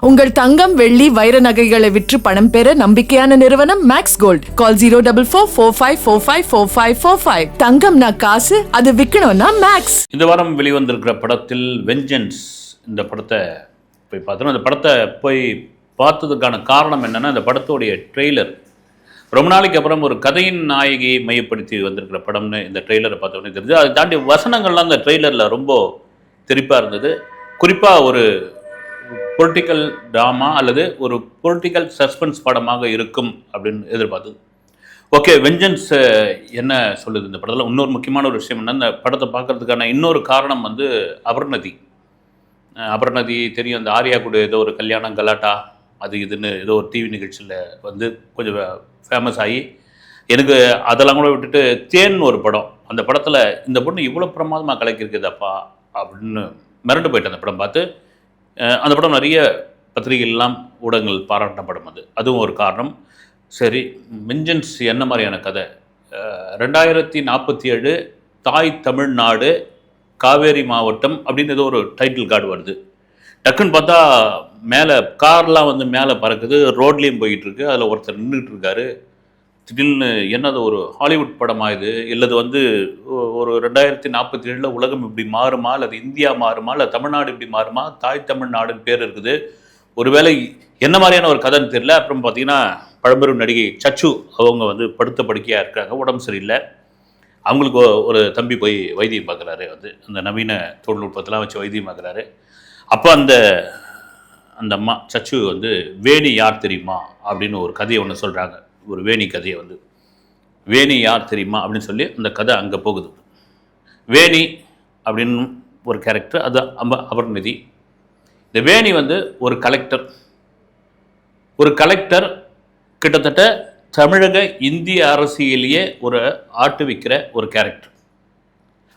உங்கள் தங்கம் வெள்ளி வைர நகைகளை விற்று பணம் பெற நம்பிக்கையான நிறுவனம் மேக்ஸ் கோல்ட். கால் 04454545545. தங்கம்னா காசு, அது விற்கணும்னா மேக்ஸ். இந்த வாரம் வெளிவந்திருக்கிற படத்தில் வெஞ்சன்ஸ், இந்த படத்தை போய் பார்த்தோம். இந்த படத்தை போய் பார்த்ததுக்கான காரணம் என்னென்னா, இந்த படத்தோடைய ட்ரெய்லர் ரொம்ப நாளைக்கு அப்புறம் ஒரு கதையின் நாயகியை மையப்படுத்தி வந்திருக்கிற படம்னு இந்த ட்ரெய்லரை பார்த்தோன்னே தெரிஞ்சு. அதை தாண்டி வசனங்கள்லாம் அந்த ட்ரெய்லரில் ரொம்ப தெரிப்பாக இருந்தது. குறிப்பாக ஒரு பொலிட்டிக்கல் ட்ராமா அல்லது ஒரு பொலிட்டிக்கல் சஸ்பென்ஸ் படமாக இருக்கும் அப்படின்னு எதிர்பார்த்தது. ஓகே, வெஞ்சன்ஸ் என்ன சொல்லுது இந்த படத்தில்? இன்னொரு முக்கியமான ஒரு விஷயம் என்ன, இந்த படத்தை பார்க்கறதுக்கான இன்னொரு காரணம் வந்து அபர்ணதி தெரியும். அந்த ஆர்யா கூட ஏதோ ஒரு கல்யாணம் கலாட்டா அது இதுன்னு ஏதோ ஒரு டிவி நிகழ்ச்சியில் வந்து கொஞ்சம் ஃபேமஸ் ஆகி, எனக்கு அதெல்லாம் கூட விட்டுட்டு தேன் ஒரு படம், அந்த படத்தில் இந்த பொண்ணு இவ்வளோ பிரமாதமாக கலக்கியிருக்குதாப்பா அப்படின்னு மிரண்டு போயிட்டேன் அந்த படம் பார்த்து. அந்த படம் நிறைய பத்திரிகைகள்லாம் ஊடகங்கள் பாராட்டின படம் அதுவும் ஒரு காரணம். சரி, வெஞ்சன்ஸ் என்ன மாதிரியான கதை? 2047 தாய் தமிழ்நாடு காவேரி மாவட்டம் அப்படின்னு ஏதோ ஒரு டைட்டில் கார்டு வருது. டக்குன்னு பார்த்தா மேலே கார்லாம் வந்து மேலே பறக்குது, ரோட்லேயும் போயிட்டுருக்கு. அதில் ஒருத்தர் நின்றுட்டு இருக்காரு. திடீர்னு என்னது ஒரு ஹாலிவுட் படமா இது, இல்லது வந்து ஒரு 2047 உலகம் இப்படி மாறுமா, அல்லது இந்தியா மாறுமா, இல்லை தமிழ்நாடு இப்படி மாறுமா, தாய் தமிழ்நாடுன்னு பேர் இருக்குது, ஒருவேளை என்ன மாதிரியான ஒரு கதைன்னு தெரியல. அப்புறம் பார்த்தீங்கன்னா பழம்பெரும் நடிகை சச்சு அவங்க வந்து படுத்த படுக்கையாக இருக்காங்க, உடம்பு சரியில்லை. அவங்களுக்கு ஒரு தம்பி போய் வைத்தியம் பார்க்குறாரு, வந்து அந்த நவீன தொழில்நுட்பத்தெல்லாம் வச்சு வைத்தியம் பார்க்குறாரு. அப்போ அந்த அம்மா சச்சு வந்து வேணி யார் தெரியுமா அப்படின்னு ஒரு கதையை ஒன்று சொல்கிறாங்க. ஒரு வேணி கதையை வந்து வேணி யார் தெரியுமா அப்படின்னு சொல்லி அந்த கதை அங்கே போகுது. வேணி அப்படின்னு ஒரு கேரக்டர், அது அபர்ணதி. இந்த வேணி வந்து ஒரு கலெக்டர் கிட்டத்தட்ட தமிழக இந்திய அரசியலையே ஒரு ஆட்டு வைக்கிற ஒரு கேரக்டர்.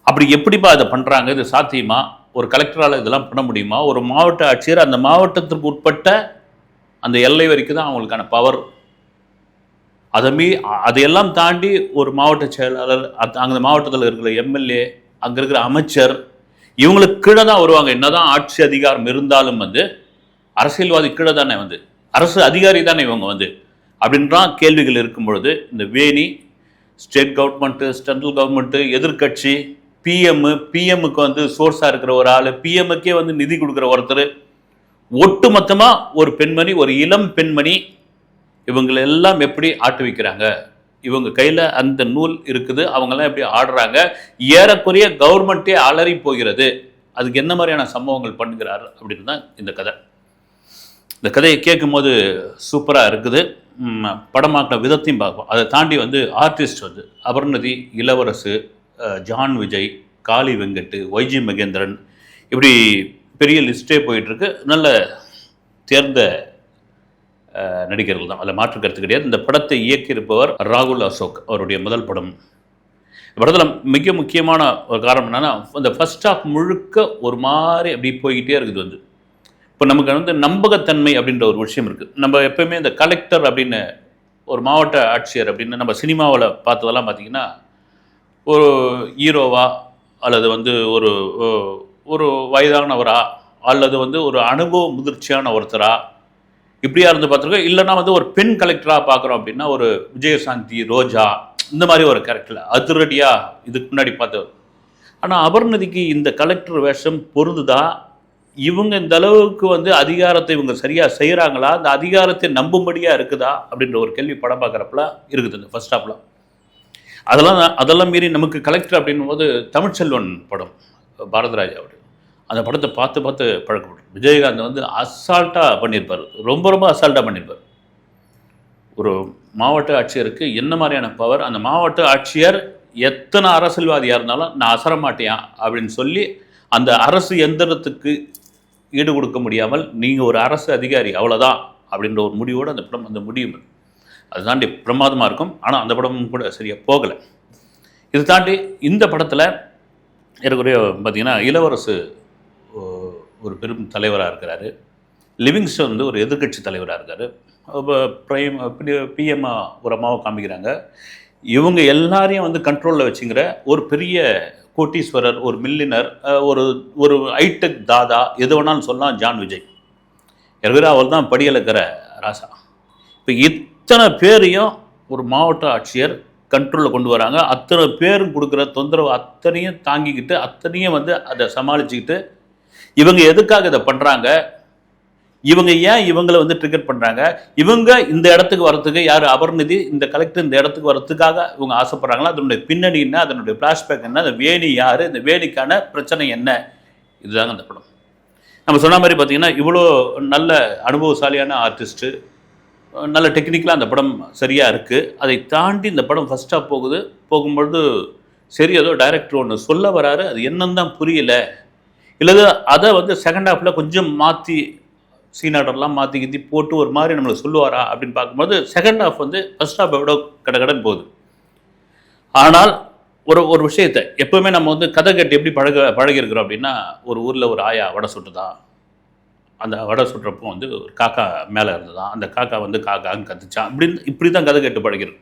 அப்படி எப்படிப்பா அதை பண்ணுறாங்க, இது சாத்தியமா, ஒரு கலெக்டரால் இதெல்லாம் பண்ண முடியுமா? ஒரு மாவட்ட ஆட்சியர் அந்த மாவட்டத்திற்கு உட்பட்ட அந்த எல்லை வரைக்கும் தான் அவங்களுக்கான பவர். அதையெல்லாம் தாண்டி ஒரு மாவட்ட செயலாளர், அந்த மாவட்டத்தில் இருக்கிற எம்எல்ஏ, அங்கே இருக்கிற அமைச்சர், இவங்களுக்கு கீழே தான் வருவாங்க. என்னதான் ஆட்சி அதிகாரம் இருந்தாலும் வந்து அரசியல்வாதி கீழே தானே, வந்து அரசு அதிகாரி தானே இவங்க வந்து அப்படின்றான் கேள்விகள் இருக்கும் பொழுது, இந்த வேணி ஸ்டேட் கவர்மெண்ட்டு, சென்ட்ரல் கவர்மெண்ட்டு, எதிர்கட்சி, பிஎம்முக்கு வந்து சோர்ஸாக இருக்கிற ஒரு ஆள், பிஎம்முக்கே வந்து நிதி கொடுக்குற ஒருத்தர், ஒட்டு மொத்தமாக ஒரு பெண்மணி, ஒரு இளம் பெண்மணி, இவங்களை எல்லாம் எப்படி ஆட்டு வைக்கிறாங்க, இவங்க கையில் அந்த நூல் இருக்குது, அவங்கெல்லாம் எப்படி ஆடுறாங்க, ஏறக்குறைய கவர்மெண்ட்டே அலறி போகிறது. அதுக்கு என்ன மாதிரியான சம்பவங்கள் பண்ணுகிறார் அப்படின்னு தான் இந்த கதை. இந்த கதையை கேட்கும் போது சூப்பராக இருக்குது. படமாக்கின விதத்தையும் பார்ப்போம். அதை தாண்டி வந்து ஆர்டிஸ்ட் வந்து அபர்ணதி, இளவரசு, ஜான் விஜய், காளி வெங்கட், ஒய்ஜி மகேந்திரன், இப்படி பெரிய லிஸ்ட்டே போயிட்டுருக்கு. நல்ல தேர்ந்த நடிகர்கள் தான், அதில் மாற்று கருத்து கிடையாது. இந்த படத்தை இயக்கியிருப்பவர் ராகுல் அசோக், அவருடைய முதல் படம். இந்த படத்தில் மிக முக்கியமான ஒரு காரணம் என்னென்னா, இந்த ஃபர்ஸ்ட் ஹாஃப் முழுக்க ஒரு மாதிரி அப்படி போய்கிட்டே இருக்குது. வந்து இப்போ நமக்கு வந்து நம்பகத்தன்மை அப்படின்ற ஒரு விஷயம் இருக்குது. நம்ம எப்போயுமே இந்த கலெக்டர் அப்படின்னு ஒரு மாவட்ட ஆட்சியர் அப்படின்னு நம்ம சினிமாவில் பார்த்ததெல்லாம் பார்த்திங்கன்னா, ஒரு ஹீரோவா அல்லது வந்து ஒரு ஒரு வயதானவரா அல்லது வந்து ஒரு அனுபவ முதிர்ச்சியான ஒருத்தரா இப்படியா இருந்து பார்த்துருக்கோம். இல்லைனா வந்து ஒரு பெண் கலெக்டராக பார்க்குறோம் அப்படின்னா ஒரு விஜயசாந்தி, ரோஜா, இந்த மாதிரி ஒரு கேரக்டர் அதிரடியாக இதுக்கு முன்னாடி பார்த்தவர். ஆனால் அபர்ணதிக்கு இந்த கலெக்டர் வேஷம் பொருந்துதா? இவங்க இந்த அளவுக்கு வந்து அதிகாரத்தை இவங்க சரியாக செய்கிறாங்களா? அந்த அதிகாரத்தை நம்பும்படியாக இருக்குதா அப்படின்ற ஒரு கேள்வி படம் பார்க்குறப்பல இருக்குது இந்த ஃபர்ஸ்ட் ஹாஃப்ல. அதெல்லாம் மீறி நமக்கு கலெக்டர் அப்படின்னும் போது தமிழ்ச்செல்வன் படம், பாரதிராஜாவோட அந்த படத்தை பார்த்து பழக்கப்படும். விஜயகாந்த் வந்து அசால்ட்டாக பண்ணியிருப்பார், ரொம்ப அசால்ட்டாக பண்ணியிருப்பார். ஒரு மாவட்ட ஆட்சியருக்கு என்ன மாதிரியான பவர், அந்த மாவட்ட ஆட்சியர் எத்தனை அரசியல்வாதியாக இருந்தாலும் நான் அசர மாட்டேன் அப்படின்னு சொல்லி அந்த அரசு எந்திரத்துக்கு ஈடு கொடுக்க முடியாமல் நீங்கள் ஒரு அரசு அதிகாரி அவ்வளோதான் அப்படின்ற ஒரு முடிவோடு அந்த படம் அந்த முடியும். அது தாண்டி பிரமாதமாக இருக்கும். ஆனால் அந்த படமும் கூட சரியாக போகலை. இது தாண்டி இந்த படத்தில் ஏறக்குறைய பார்த்திங்கன்னா இளவரசு ஒரு பெரும் தலைவராக இருக்கிறாரு, லிவிங்ஸ்டன் வந்து ஒரு எதிர்கட்சி தலைவராக இருக்கார், பிஎம்மா ஒரு அம்மாவை காமிக்கிறாங்க. இவங்க எல்லாரையும் வந்து கண்ட்ரோலில் வச்சுங்கிற ஒரு பெரிய கோட்டீஸ்வரர், ஒரு மில்லினர், ஒரு ஹைடெக் தாதா, எது வேணாலும் சொல்லலாம் ஜான் விஜய். ஏற்கனவே அவள் தான் படியலுக்கிற ராசா. இப்போ இத்தனை பேரையும் ஒரு மாவட்ட ஆட்சியர் கண்ட்ரோலில் கொண்டு வராங்க. அத்தனை பேரும் கொடுக்குற தொந்தரவு அத்தனையும் தாங்கிக்கிட்டு அத்தனையும் வந்து அதை சமாளிச்சுக்கிட்டு இவங்க எதுக்காக இதை பண்ணுறாங்க, இவங்க ஏன் இவங்களை வந்து ட்ரிகர் பண்ணுறாங்க, இவங்க இந்த இடத்துக்கு வரத்துக்கு யார் அபர்நிதி இந்த கலெக்டர் இந்த இடத்துக்கு வரத்துக்காக இவங்க ஆசைப்படுறாங்களா, அதனுடைய பின்னணி என்ன, அதனுடைய ஃப்ளாஷ்பேக் என்ன, அந்த வேணி யார், இந்த வேணிக்கான பிரச்சனை என்ன, இதுதாங்க அந்த படம். நம்ம சொன்ன மாதிரி பார்த்தீங்கன்னா இவ்வளோ நல்ல அனுபவசாலியான ஆர்டிஸ்ட்டு, நல்ல டெக்னிக்கலாக அந்த படம் சரியாக இருக்குது. அதை தாண்டி இந்த படம் ஃபஸ்ட்டாக போகும்பொழுது சரி ஏதோ டைரக்டர் ஒன்று சொல்ல வராரு, அது என்னன்னு தான் புரியல, இல்லது அதை வந்து செகண்ட் ஹாஃபில் கொஞ்சம் மாற்றி சீனாடர்லாம் மாற்றி கித்தி போட்டு ஒரு மாதிரி நம்மளை சொல்லுவாரா அப்படின்னு பார்க்கும்போது செகண்ட் ஹாஃப் வந்து ஃபஸ்ட் ஹாஃப் எவ்வளோ கடகடன் போகுது. ஆனால் ஒரு விஷயத்தை எப்போவுமே நம்ம வந்து கதை கட்டி எப்படி பழகிருக்கிறோம் அப்படின்னா, ஒரு ஊரில் ஒரு ஆயா வடை சுட்டுதான், அந்த வடை சுட்டுறப்போ வந்து ஒரு காக்கா மேலே இருந்ததான், அந்த காக்கா வந்து காக்கான்னு கத்துச்சான், இப்படி தான் கதை கட்டு பழகிறது.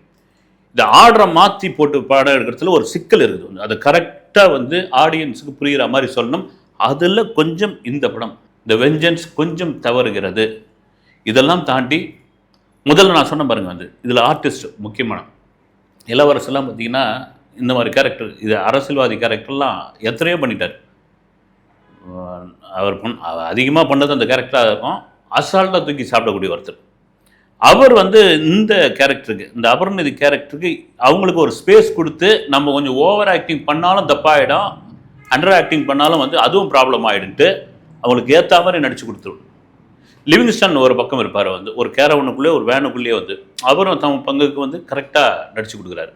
இந்த ஆர்டரை மாற்றி போட்டு படம் எடுக்கிறதுல ஒரு சிக்கல் இருக்குது. வந்து அதை கரெக்டாக வந்து ஆடியன்ஸுக்கு புரிகிற மாதிரி சொல்லணும். அதில் கொஞ்சம் இந்த படம் இந்த வெஞ்சன்ஸ் கொஞ்சம் தவறுகிறது. இதெல்லாம் தாண்டி முதல்ல நான் சொன்ன பாருங்க, வந்து இதில் ஆர்டிஸ்ட் முக்கியமான இளவரசெல்லாம் பார்த்தீங்கன்னா இந்த மாதிரி கேரக்டர், இது அரசியல்வாதி கேரக்டர்லாம் எத்தனையோ பண்ணிட்டார். அவர் அதிகமாக பண்ணது அந்த கேரக்டராக இருக்கும். அசால்ட்டாக தூக்கி சாப்பிடக்கூடிய ஒருத்தர். அவர் வந்து இந்த கேரக்டருக்கு, இந்த அபர்நிதி கேரக்டருக்கு அவங்களுக்கு ஒரு ஸ்பேஸ் கொடுத்து நம்ம கொஞ்சம் ஓவர் ஆக்டிங் பண்ணாலும் தப்பாயிடும், அண்டர் ஆக்டிங் பண்ணாலும் வந்து அதுவும் ப்ராப்ளம் ஆகிடுன்ட்டு அவங்களுக்கு ஏற்ற மாதிரி நடிச்சு கொடுத்துரும். லிவிங்ஸ்டன் ஒரு பக்கம் இருப்பார், வந்து ஒரு கேரவனுக்குள்ளே ஒரு வேனுக்குள்ளேயே வந்து அவரும் தம் பங்குக்கு வந்து கரெக்டாக நடிச்சு கொடுக்குறாரு.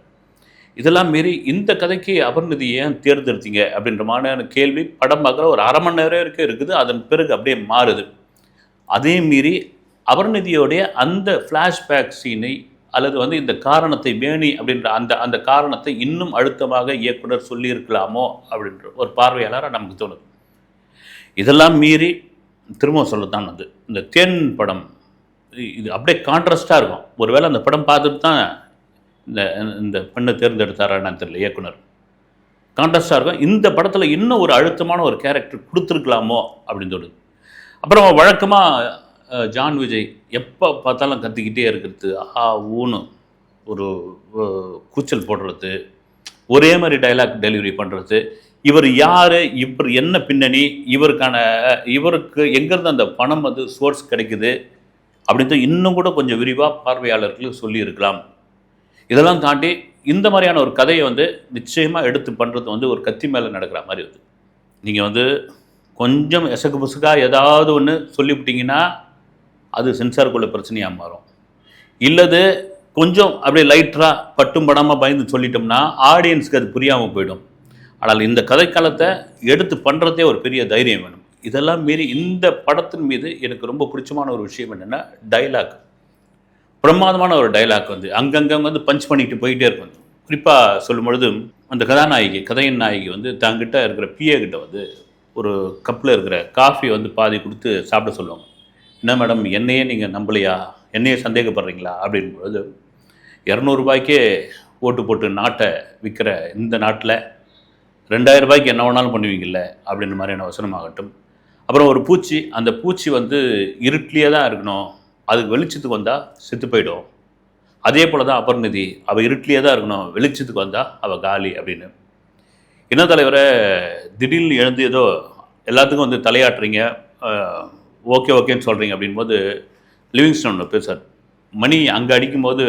இதெல்லாம் மீறி இந்த கதைக்கு அபர்நிதி ஏன் தேர்ந்தெடுத்தீங்க அப்படின்ற மாதிரியான கேள்வி படம் பார்க்குற ஒரு அரை மணி நேரம் வரைக்கும் இருக்குது. அதன் பிறகு அப்படியே மாறுது. அதே மீறி அபர்நிதியோடைய அந்த ஃப்ளாஷ்பேக் சீனை அல்லது வந்து இந்த காரணத்தை வேணி அப்படின்ற அந்த காரணத்தை இன்னும் அழுத்தமாக இயக்குனர் சொல்லியிருக்கலாமோ அப்படின்ற ஒரு பார்வையாளராக நமக்கு தோணுது. இதெல்லாம் மீறி திரும்ப சொல்லத்தான் வந்து இந்த தேன் படம் இது அப்படியே கான்ட்ராஸ்டாக இருக்கும். ஒருவேளை அந்த படம் பார்த்துட்டு தான் இந்த பெண்ணை தேர்ந்தெடுத்தாரான்னு தெரியல இயக்குனர். கான்ட்ராஸ்டாக இருக்கும். இந்த படத்தில் இன்னும் ஒரு அழுத்தமான ஒரு கேரக்டர் கொடுத்துருக்கலாமோ அப்படின்னு தோணுது. அப்புறம் வழக்கமாக ஜான் விஜய் எப்போ பார்த்தாலும் கத்திக்கிட்டே இருக்கிறது, ஆஹா ஊன்னு ஒரு கூச்சல் போடுறது, ஒரே மாதிரி டைலாக் டெலிவரி பண்ணுறது, இவர் யார், இவர் என்ன பின்னணி, இவருக்கு எங்கேருந்து அந்த பணம் வந்து சோர்ஸ் கிடைக்குது அப்படின்ட்டு இன்னும் கூட கொஞ்சம் விரிவாக பார்வையாளர்களுக்கு சொல்லியிருக்கலாம். இதெல்லாம் தாண்டி இந்த மாதிரியான ஒரு கதையை வந்து நிச்சயமாக எடுத்து பண்ணுறது வந்து ஒரு கத்தி மேலே நடக்கிற மாதிரி இருக்குது. நீங்கள் வந்து கொஞ்சம் எசகு புசுக்காக ஏதாவது ஒன்று சொல்லிவிட்டிங்கன்னா அது சென்சாருக்குள்ள பிரச்சனையாக மாறும். இல்லது கொஞ்சம் அப்படியே லைட்டராக பட்டும் படாமல் பயந்து சொல்லிட்டோம்னா ஆடியன்ஸுக்கு அது புரியாமல் போயிடும். ஆனால் இந்த கதைக்காலத்தை எடுத்து பண்ணுறதே ஒரு பெரிய தைரியம் வேணும். இதெல்லாம் மீறி இந்த படத்தின் மீது எனக்கு ரொம்ப பிடிச்சமான ஒரு விஷயம் என்னென்னா டைலாக். பிரமாதமான ஒரு டைலாக் வந்து அங்கங்கே வந்து பஞ்ச் பண்ணிட்டு போயிட்டே இருக்கும். குறிப்பாக சொல்லும் பொழுது அந்த கதையின் நாயகி வந்து தங்கிட்ட இருக்கிற பிஏ கிட்ட வந்து ஒரு கப்பில் இருக்கிற காஃபி வந்து பாதி கொடுத்து சாப்பிட சொல்லுவாங்க. என்ன மேடம், என்னையே நீங்கள் நம்பலையா, என்னையே சந்தேகப்படுறீங்களா அப்படின்பொழுது 200 ரூபாய்க்கே ஓட்டு போட்டு நாட்டை விற்கிற இந்த நாட்டில் 2000 ரூபாய்க்கு என்ன வேணாலும் பண்ணுவீங்கல்ல அப்படின்ற மாதிரியான வசனமாகட்டும். அப்புறம் ஒரு பூச்சி, அந்த பூச்சி வந்து இருட்டிலே தான் இருக்கணும், அதுக்கு வெளிச்சத்துக்கு வந்தால் செத்து போயிடும். அதே போல் தான் அபர்நிதி, அவள் இருட்டிலே தான் இருக்கணும், வெளிச்சத்துக்கு வந்தால் அவள் காலி அப்படின்னு. என்ன தலைவரை திடீர்னு எழுந்து ஏதோ எல்லாத்துக்கும் வந்து தலையாட்டுறீங்க, ஓகேன்னு சொல்கிறீங்க அப்படின்போது லிவிங்ஸ்டன் ஒன்று பேசுகிறார். மணி அங்கே அடிக்கும்போது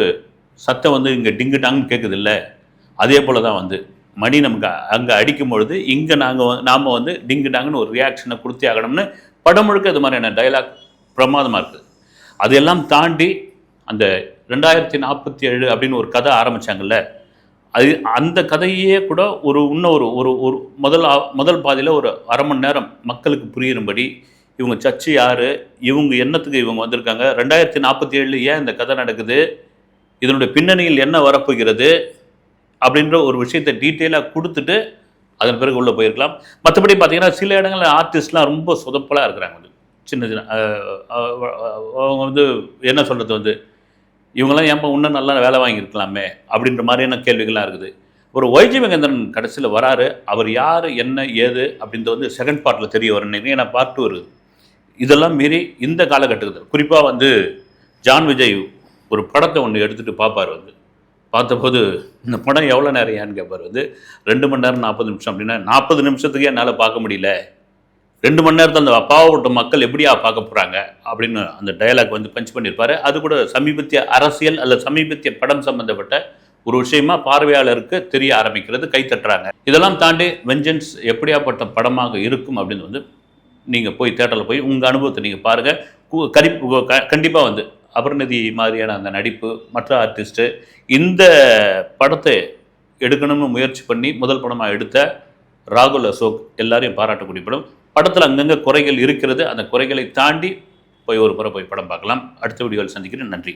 சத்தம் வந்து இங்கே டிங்கு டாங்குன்னு கேட்குது இல்லை, அதே போல் தான் வந்து மணி நமக்கு அங்கே அடிக்கும்பொழுது இங்கே நாம் வந்து டிங்கு டாங்குன்னு ஒரு ரியாக்ஷனை கொடுத்தே ஆகணும்னு படம் முழுக்க இது மாதிரியான டைலாக் பிரமாதமாக இருக்குது. அதையெல்லாம் தாண்டி அந்த 2047 அப்படின்னு ஒரு கதை ஆரம்பித்தாங்கல்ல, அந்த கதையே கூட இன்னும் ஒரு முதல் பாதியில் ஒரு அரை மணி நேரம் மக்களுக்கு புரியும்படி இவங்க சர்ச்சு யார், இவங்க என்னத்துக்கு இவங்க வந்திருக்காங்க, 2047 ஏன் இந்த கதை நடக்குது, இதனுடைய பின்னணியில் என்ன வரப்போகிறது அப்படின்ற ஒரு விஷயத்தை டீட்டெயிலாக கொடுத்துட்டு அதன் பிறகு உள்ளே போயிருக்கலாம். மற்றபடி பார்த்தீங்கன்னா சில இடங்களில் ஆர்டிஸ்ட்லாம் ரொம்ப சொதப்பலாக இருக்கிறாங்க. வந்து சின்ன அவங்க வந்து என்ன சொல்கிறது, வந்து இவங்கெல்லாம் ஏன்பா இன்னும் நல்லா வேலை வாங்கியிருக்கலாமே அப்படின்ற மாதிரியான கேள்விகள்லாம் இருக்குது. ஒரு ஒய்ஜி மகேந்திரன் கடைசியில் வராரு, அவர் யார் என்ன ஏது அப்படின்றது வந்து செகண்ட் பார்ட்டில் தெரிய வரணும். ஏன்னா பார்ட் 2 இருக்குது. இதெல்லாம் மீறி இந்த காலகட்டத்தில் குறிப்பாக வந்து ஜான் விஜய் ஒரு படத்தை ஒன்று எடுத்துகிட்டு பார்ப்பார். வந்து பார்த்தபோது இந்த படம் எவ்வளோ நேரம் கேட்பார். வந்து 2 மணி நேரம் 40 நிமிஷம் அப்படின்னா 40 நிமிஷத்துக்கே என்னால் பார்க்க முடியல, 2 மணி நேரத்தில் அந்த பாவப்பட்ட மக்கள் எப்படியா பார்க்க போகிறாங்க அப்படின்னு அந்த டயலாக் வந்து பஞ்ச் பண்ணியிருப்பார். அது கூட சமீபத்திய அரசியல் அல்லது சமீபத்திய படம் சம்பந்தப்பட்ட ஒரு விஷயமா பார்வையாளருக்கு தெரிய ஆரம்பிக்கிறது, கை தட்டுறாங்க. இதெல்லாம் தாண்டி வெஞ்சன்ஸ் எப்படியாப்பட்ட படமாக இருக்கும் அப்படின்னு வந்து நீங்கள் போய் தேட்டரில் போய் உங்கள் அனுபவத்தை நீங்கள் பாருங்கள். கண்டிப்பாக வந்து அபர்ணதி மாதிரியான அந்த நடிப்பு, மற்ற ஆர்டிஸ்ட்டு இந்த படத்தை எடுக்கணும்னு முயற்சி பண்ணி முதல் படமாக எடுத்த ராகுல் அசோக் எல்லாரையும் பாராட்டக்கூடிய படம். படத்தில் அங்கங்கே குறைகள் இருக்கிறது, அந்த குறைகளை தாண்டி போய் ஒரு முறை போய் படம் பார்க்கலாம். அடுத்த வீடியோவில் சந்திக்கிறேன். நன்றி.